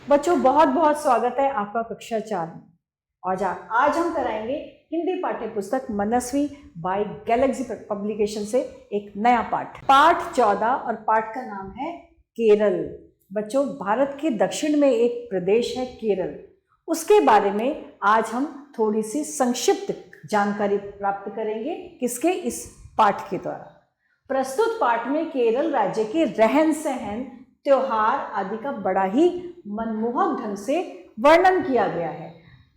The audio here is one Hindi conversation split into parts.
बच्चों बहुत बहुत स्वागत है आपका कक्षा 4 में। और आज हम कराएंगे हिंदी पाठ्य पुस्तक मनस्वी बाय गैलेक्सी पब्लिकेशन से एक नया पाठ 14 और पाठ का नाम है केरल। बच्चों, भारत के दक्षिण में एक प्रदेश है केरल, उसके बारे में आज हम थोड़ी सी संक्षिप्त जानकारी प्राप्त करेंगे। किसके? इस पाठ के द्वारा। प्रस्तुत पाठ में केरल राज्य के रहन सहन, त्योहार आदि का बड़ा ही मनमोहक ढंग से वर्णन किया गया है।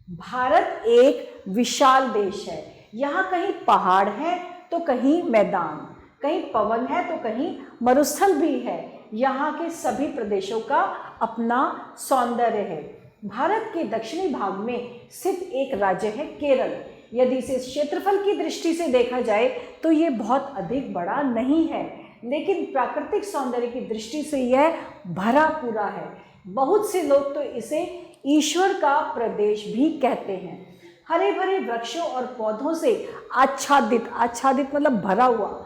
भारत एक विशाल देश है। यहाँ कहीं पहाड़ है तो कहीं मैदान, कहीं पवन है तो कहीं मरुस्थल भी है। यहाँ के सभी प्रदेशों का अपना सौंदर्य है। भारत के दक्षिणी भाग में स्थित एक राज्य है केरल। यदि इसे क्षेत्रफल की दृष्टि से देखा जाए तो ये बहुत अधिक बड़ा नहीं है, लेकिन प्राकृतिक सौंदर्य की दृष्टि से यह भरा पूरा है। बहुत से लोग तो इसे ईश्वर का प्रदेश भी कहते हैं। हरे भरे वृक्षों और पौधों से आच्छादित मतलब भरा हुआ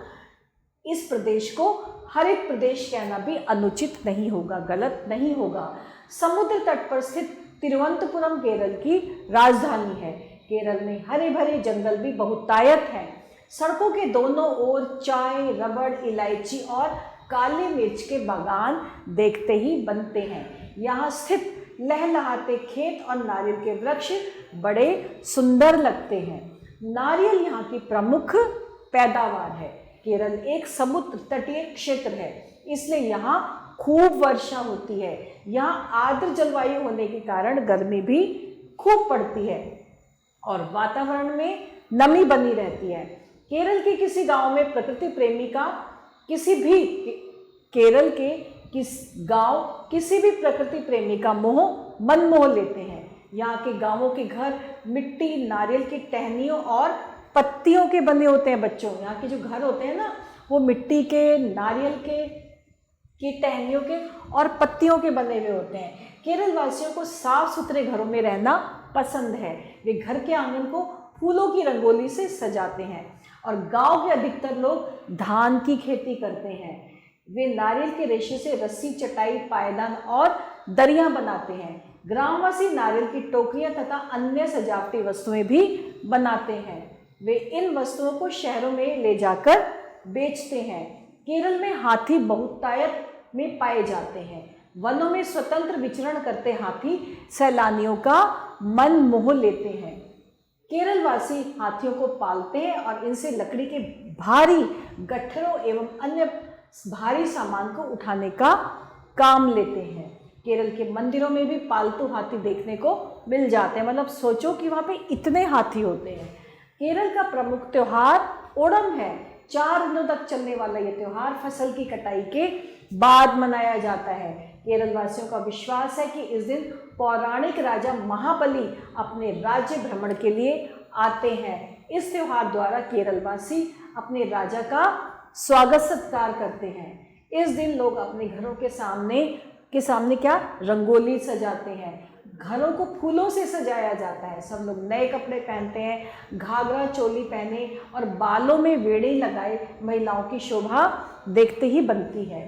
इस प्रदेश को हरित प्रदेश कहना भी अनुचित नहीं होगा, गलत नहीं होगा। समुद्र तट पर स्थित तिरुवनंतपुरम केरल की राजधानी है। केरल में हरे भरे जंगल भी बहुतायत हैं। सड़कों के दोनों ओर चाय, रबड़, इलायची और काली मिर्च के बागान देखते ही बनते हैं। यहाँ स्थित लहलहाते खेत और नारियल के वृक्ष बड़े सुंदर लगते हैं। नारियल यहाँ की प्रमुख पैदावार है। केरल एक समुद्र तटीय क्षेत्र है, इसलिए यहाँ खूब वर्षा होती है। यहाँ आर्द्र जलवायु होने के कारण गर्मी भी खूब पड़ती है और वातावरण में नमी बनी रहती है। केरल के किसी गांव में प्रकृति प्रेमी का केरल के किसी भी प्रकृति प्रेमी का मन मोह लेते हैं। यहाँ के गांवों के घर मिट्टी, नारियल की टहनियों और पत्तियों के बने होते हैं। बच्चों, यहाँ के जो घर होते हैं ना, वो मिट्टी के, नारियल की टहनियों के और पत्तियों के बने हुए होते हैं। केरल वासियों को साफ सुथरे घरों में रहना पसंद है। वे घर के आंगन को फूलों की रंगोली से सजाते हैं और गांव के अधिकतर लोग धान की खेती करते हैं। वे नारियल के रेशे से रस्सी, चटाई, पायदान और दरियां बनाते हैं। ग्रामवासी नारियल की टोकरियां तथा अन्य सजावटी वस्तुएं भी बनाते हैं। वे इन वस्तुओं को शहरों में ले जाकर बेचते हैं। केरल में हाथी बहुतायत में पाए जाते हैं। वनों में स्वतंत्र विचरण करते हाथी सैलानियों का मन मोह लेते हैं। केरल वासी हाथियों को पालते हैं और इनसे लकड़ी के भारी गट्ठरों एवं अन्य भारी सामान को उठाने का काम लेते हैं। केरल के मंदिरों में भी पालतू हाथी देखने को मिल जाते हैं। मतलब सोचो कि वहाँ पे इतने हाथी होते हैं। केरल का प्रमुख त्योहार ओणम है। 4 दिनों तक चलने वाला ये त्योहार फसल की कटाई के बाद मनाया जाता है। केरल वासियों का विश्वास है कि इस दिन पौराणिक राजा महाबली अपने राज्य भ्रमण के लिए आते हैं। इस त्योहार द्वारा केरल वासी अपने राजा का स्वागत सत्कार करते हैं। इस दिन लोग अपने घरों के सामने क्या रंगोली सजाते हैं। घरों को फूलों से सजाया जाता है। सब लोग नए कपड़े पहनते हैं, घाघरा चोली पहने और बालों में वेड़ी लगाए महिलाओं की शोभा देखते ही बनती है।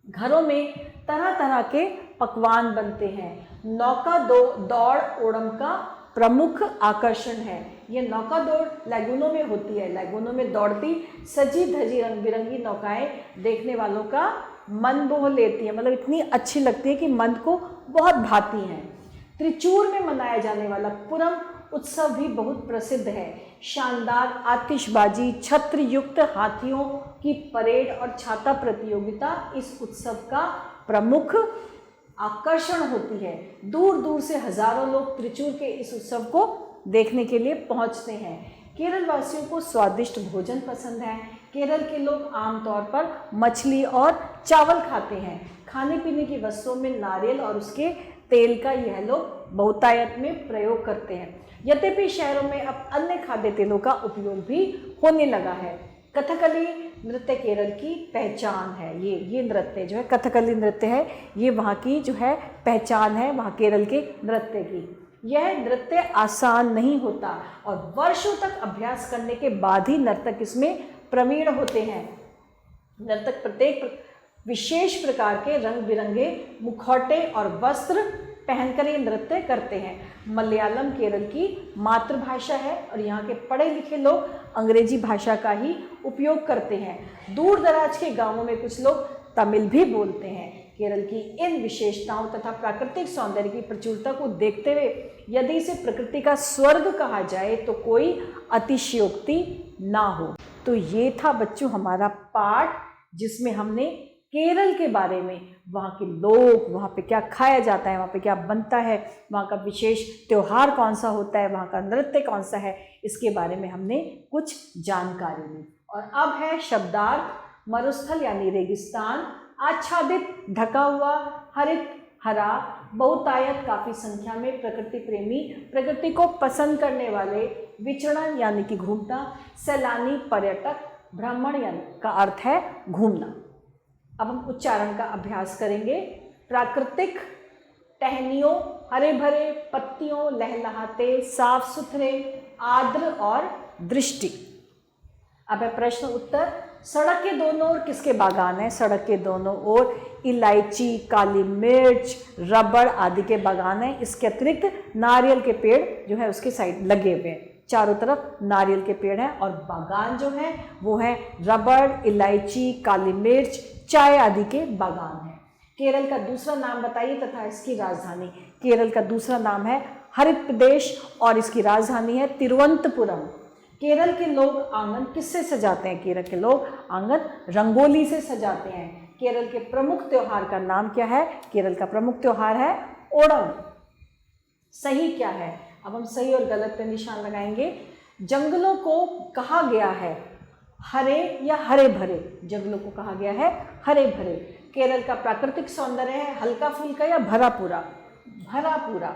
घरों में तरह तरह के पकवान बनते हैं। नौका दौड़ ओणम का प्रमुख आकर्षण है। ये नौका दौड़ लैगूनों में होती है। लैगूनों में दौड़ती सजी धजी रंग बिरंगी नौकाएं देखने वालों का मन मोह लेती है। मतलब इतनी अच्छी लगती है कि मन को बहुत भाती हैं। त्रिचूर में मनाया जाने वाला पुरम उत्सव भी बहुत प्रसिद्ध है। शानदार आतिशबाजी, छत्र युक्त हाथियों की परेड और छाता प्रतियोगिता इस उत्सव का प्रमुख आकर्षण होती है। दूर दूर से हजारों लोग त्रिचूर के इस उत्सव को देखने के लिए पहुंचते हैं। केरल वासियों को स्वादिष्ट भोजन पसंद है। केरल के लोग आमतौर पर मछली और चावल खाते हैं। खाने पीने की वस्तुओं में नारियल और उसके तेल का यह लोग बहुतायत में प्रयोग करते हैं। यद्यपि शहरों में अब अन्य खाद्य तेलों का उपयोग भी होने लगा है। कथकली नृत्य केरल की पहचान है। ये नृत्य जो है कथकली नृत्य है, ये वहाँ की जो है पहचान है, वहाँ केरल के नृत्य की। यह नृत्य आसान नहीं होता और वर्षों तक अभ्यास करने के बाद ही नर्तक इसमें प्रवीण होते हैं। नर्तक प्रत्येक विशेष प्रकार के रंग बिरंगे मुखौटे और वस्त्र पहनकर ये नृत्य करते हैं। मलयालम केरल की मातृभाषा है और यहाँ के पढ़े लिखे लोग अंग्रेजी भाषा का ही उपयोग करते हैं। दूर दराज के गांवों में कुछ लोग तमिल भी बोलते हैं। केरल की इन विशेषताओं तथा प्राकृतिक सौंदर्य की प्रचुरता को देखते हुए यदि इसे प्रकृति का स्वर्ग कहा जाए तो कोई अतिशयोक्ति ना हो। तो ये था बच्चों हमारा पाठ, जिसमें हमने केरल के बारे में, वहाँ के लोग, वहाँ पे क्या खाया जाता है, वहाँ पे क्या बनता है, वहाँ का विशेष त्यौहार कौन सा होता है, वहाँ का नृत्य कौन सा है, इसके बारे में हमने कुछ जानकारी ली। और अब है शब्दार्थ। मरुस्थल यानी रेगिस्तान, आच्छादित, ढका हुआ, हरित, हरा, बहुतायत, काफ़ी संख्या में, प्रकृति प्रेमी, प्रकृति को पसंद करने वाले, विचरण यानी कि घूमना, सैलानी, पर्यटक, भ्रमण यानी का अर्थ है घूमना। अब हम उच्चारण का अभ्यास करेंगे। प्राकृतिक, टहनियों, हरे भरे पत्तियों, लहलहाते, साफ सुथरे, आर्द्र और दृष्टि। अब है प्रश्न उत्तर। सड़क के दोनों ओर किसके बागान हैं? सड़क के दोनों ओर इलायची, काली मिर्च, रबड़ आदि के बागान हैं। इसके अतिरिक्त नारियल के पेड़ जो है उसके साइड लगे हुए हैं। चारों तरफ नारियल के पेड़ हैं और बागान जो है वो है रबड़, इलायची, काली मिर्च, चाय आदि के बागान हैं। केरल का दूसरा नाम बताइए तथा इसकी राजधानी। केरल का दूसरा नाम है हरित प्रदेश और इसकी राजधानी है तिरुवनंतपुरम। केरल के लोग आंगन किससे सजाते हैं? केरल के लोग आंगन रंगोली से सजाते हैं। केरल के प्रमुख त्योहार का नाम क्या है? केरल का प्रमुख त्योहार है ओणम। सही क्या है? अब हम सही और गलत पे निशान लगाएंगे। जंगलों को कहा गया है हरे या हरे भरे? जंगलों को कहा गया है हरे भरे। केरल का प्राकृतिक सौंदर्य है हल्का फुल्का या भरा पूरा? भरा पूरा।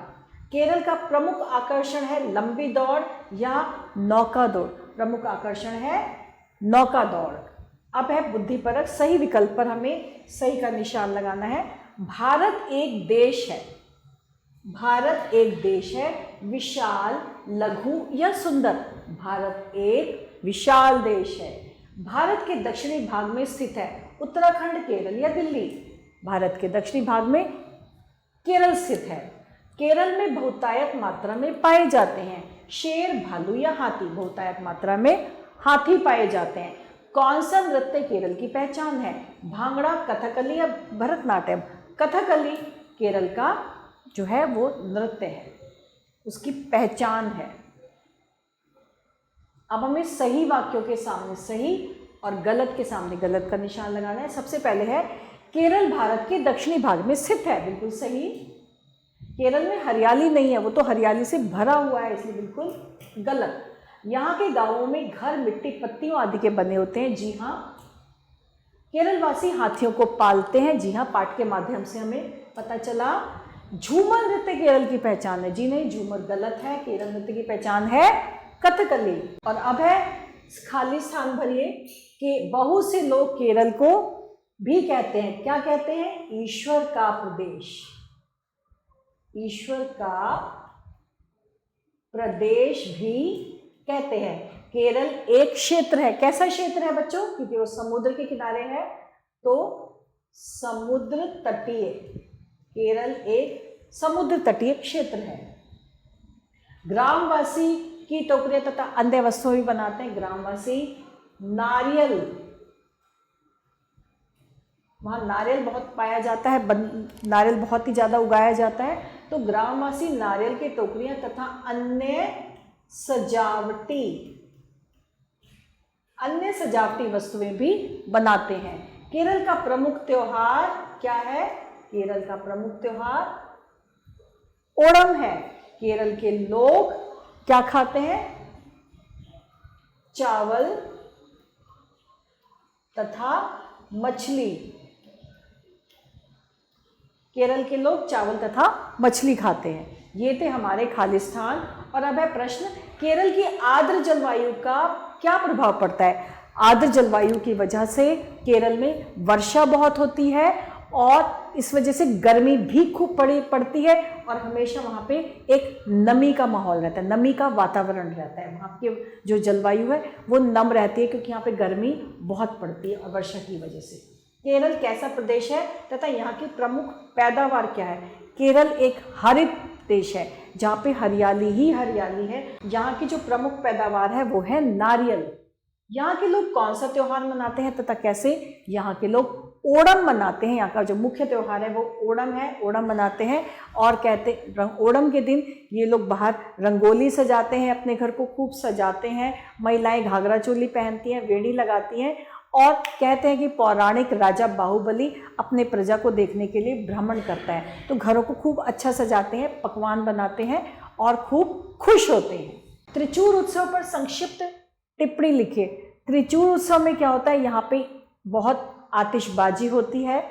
केरल का प्रमुख आकर्षण है लंबी दौड़ या नौका दौड़? प्रमुख आकर्षण है नौका दौड़। अब है बुद्धिपरक। सही विकल्प पर हमें सही का निशान लगाना है। भारत एक देश है। भारत एक देश है, विशाल, लघु या सुंदर? भारत एक विशाल देश है। भारत के दक्षिणी भाग में स्थित है उत्तराखंड, केरल या दिल्ली? भारत के दक्षिणी भाग में केरल स्थित है। केरल में बहुतायत मात्रा में पाए जाते हैं शेर, भालू या हाथी? बहुतायत मात्रा में हाथी पाए जाते हैं। कौन सा नृत्य केरल की पहचान है? भांगड़ा, कथकली या भरतनाट्यम? कथकली केरल का जो है वो नृत्य है, उसकी पहचान है। अब हमें सही वाक्यों के सामने सही और गलत के सामने गलत का निशान लगाना है। सबसे पहले है केरल भारत के दक्षिणी भाग में स्थित है। बिल्कुल सही। केरल में हरियाली नहीं है, वो तो हरियाली से भरा हुआ है, इसलिए बिल्कुल गलत। यहाँ के गांवों में घर मिट्टी पत्तियों आदि के बने होते हैं। जी हाँ। केरल वासी हाथियों को पालते हैं। जी हाँ, पाठ के माध्यम से हमें पता चला। झूमर नृत्य केरल की पहचान है? जी नहीं, झूमर गलत है। केरल नृत्य की पहचान है कथकली। और अब है खाली स्थान भरिए कि बहुत से लोग केरल को भी कहते हैं, क्या कहते हैं? ईश्वर का प्रदेश। ईश्वर का प्रदेश भी कहते हैं। केरल एक क्षेत्र है। कैसा क्षेत्र है बच्चों? क्योंकि वो समुद्र के किनारे है तो समुद्र तटीय। केरल एक समुद्र तटीय क्षेत्र है। ग्रामवासी की टोकरियां तथा अन्य वस्तुएं भी बनाते हैं। ग्रामवासी नारियल, वहाँ नारियल बहुत पाया जाता है, नारियल बहुत ही ज़्यादा उगाया जाता है, तो ग्रामवासी नारियल की टोकरियां तथा अन्य सजावटी वस्तुएं भी बनाते हैं। केरल का प्रमुख त्योहार क्या है? केरल का प्रमुख त्योहार ओणम है। केरल के लोग क्या खाते हैं? चावल तथा मछली। केरल के लोग चावल तथा मछली खाते हैं। ये थे हमारे खालिस्तान। और अब है प्रश्न, केरल की आर्द्र जलवायु का क्या प्रभाव पड़ता है? आर्द्र जलवायु की वजह से केरल में वर्षा बहुत होती है और इस वजह से गर्मी भी खूब पड़ती है और हमेशा वहाँ पे एक नमी का माहौल रहता है, नमी का वातावरण रहता है। वहाँ की जो जलवायु है वो नम रहती है क्योंकि यहाँ पे गर्मी बहुत पड़ती है और वर्षा की वजह से। केरल कैसा प्रदेश है तथा यहाँ की प्रमुख पैदावार क्या है? केरल एक हरित देश है जहाँ पे हरियाली ही हरियाली है। यहाँ की जो प्रमुख पैदावार है वो है नारियल। यहाँ के लोग कौन सा त्यौहार मनाते हैं तथा कैसे? यहाँ के लोग ओणम मनाते हैं। यहाँ का जो मुख्य त्यौहार है वो ओणम है। ओणम मनाते हैं और ओणम के दिन ये लोग बाहर रंगोली सजाते हैं, अपने घर को खूब सजाते हैं। महिलाएं घाघरा चोली पहनती हैं, वेणी लगाती हैं और कहते हैं कि पौराणिक राजा बाहुबली अपने प्रजा को देखने के लिए भ्रमण करता है, तो घरों को खूब अच्छा सजाते हैं, पकवान बनाते हैं और खूब खुश होते हैं। त्रिचूर उत्सव पर संक्षिप्त टिप्पणी लिखिए। त्रिचूर उत्सव में क्या होता है? यहाँ पे बहुत आतिशबाजी होती है,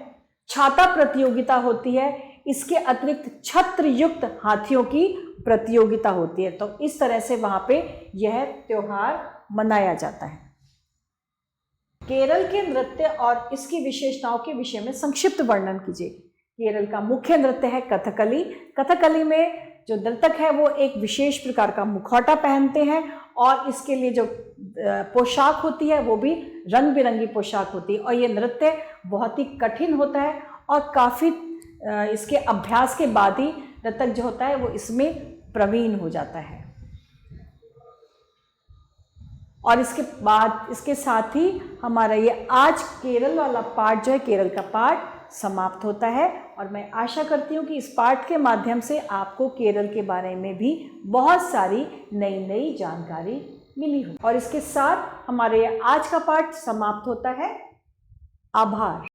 छाता प्रतियोगिता होती है, इसके अतिरिक्त छत्र युक्त हाथियों की प्रतियोगिता होती है। तो इस तरह से वहाँ पे यह त्योहार मनाया जाता है। केरल के नृत्य और इसकी विशेषताओं के विषय में संक्षिप्त वर्णन कीजिए। केरल का मुख्य नृत्य है कथकली। कथकली में जो नर्तक है वो एक विशेष प्रकार का मुखौटा पहनते हैं और इसके लिए जो पोशाक होती है वो भी रंग बिरंगी पोशाक होती है और ये नृत्य बहुत ही कठिन होता है और काफ़ी इसके अभ्यास के बाद ही नर्तक जो होता है वो इसमें प्रवीण हो जाता है। और इसके साथ ही हमारा ये आज केरल वाला पार्ट जो है, केरल का पार्ट समाप्त होता है और मैं आशा करती हूँ कि इस पाठ के माध्यम से आपको केरल के बारे में भी बहुत सारी नई नई जानकारी मिली हो। और इसके साथ हमारे आज का पाठ समाप्त होता है। आभार।